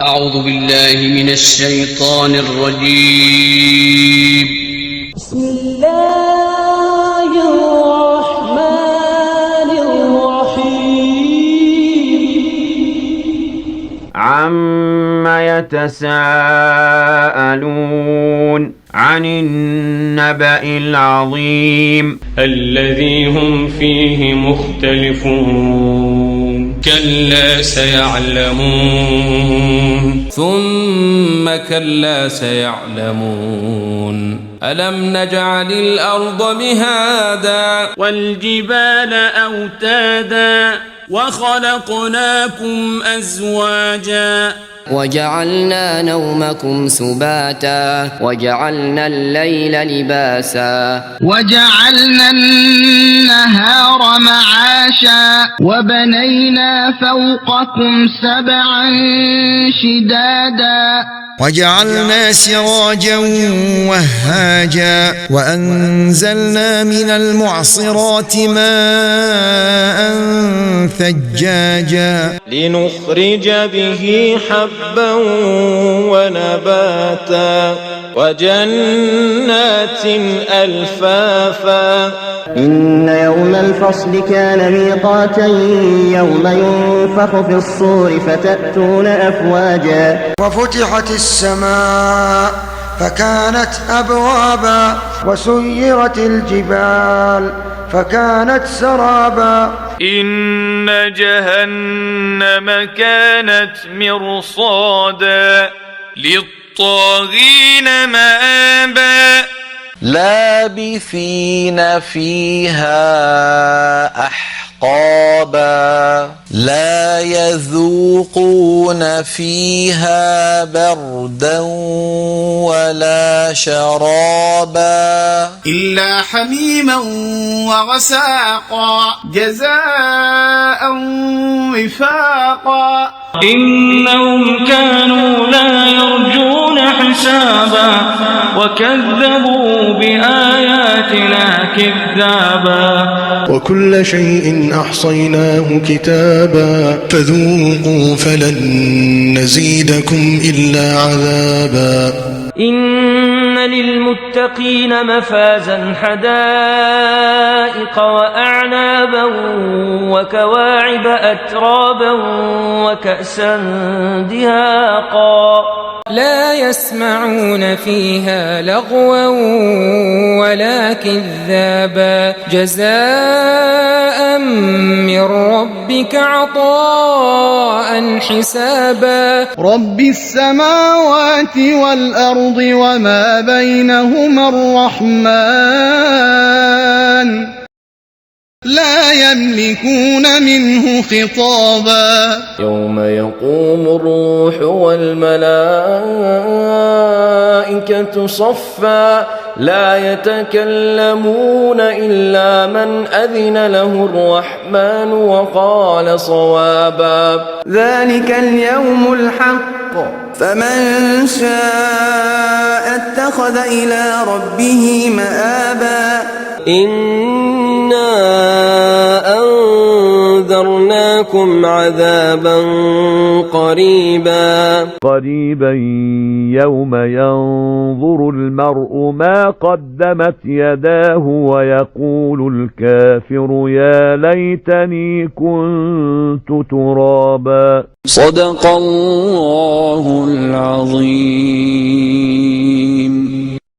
أعوذ بالله من الشيطان الرجيم. بسم الله الرحمن الرحيم. عَمَّ يتساءلون عن النبأ العظيم الذي هم فيه مختلفون كلا سيعلمون ثم كلا سيعلمون ألم نجعل الأرض مهادا والجبال أوتادا وخلقناكم أزواجا وجعلنا نومكم سباتا وجعلنا الليل لباسا وجعلنا النهار معاشا وبنينا فوقكم سبعا شدادا وجعلنا سراجا وهاجا وأنزلنا من المعصرات ماء ثجاجا لنخرج به حبا ونباتا وجنات ألفافا إن يوم الفصل كان ميقاتا يوم ينفخ في الصور فتأتون أفواجا وفتحت السماء فكانت أبوابا وسيرت الجبال فكانت سرابا إن جهنم كانت مرصادا للطاغين مآبا لابثين فيها أحقابا لا يذوقون فيها بردا ولا شرابا إلا حميما وغساقا جزاء وفاقا إنهم كانوا لا يرجون حسابا وكذبوا بآياتنا كذابا وكل شيء أحصيناه كتابا فذوقوا فلن نزيدكم إلا عذابا إن للمتقين مفازا حدائق وأعنابا وكواعب أترابا وكأسا دهاقا لا يسمعون فيها لغوا ولا كذابا جزاء من ربك عطاء حسابا رب السماوات والأرض وما بينهما الرحمن لا يملكون منه خطابا يوم يقوم الروح والملائكة صفا لا يتكلمون إلا من أذن له الرحمن وقال صوابا ذلك اليوم الحق فمن شاء اتخذ إلى ربه مآبا إنا أنذرناكم عذابا قريبا يوم ينظر المرء ما قدمت يداه ويقول الكافر يا ليتني كنت ترابا صدق الله العظيم.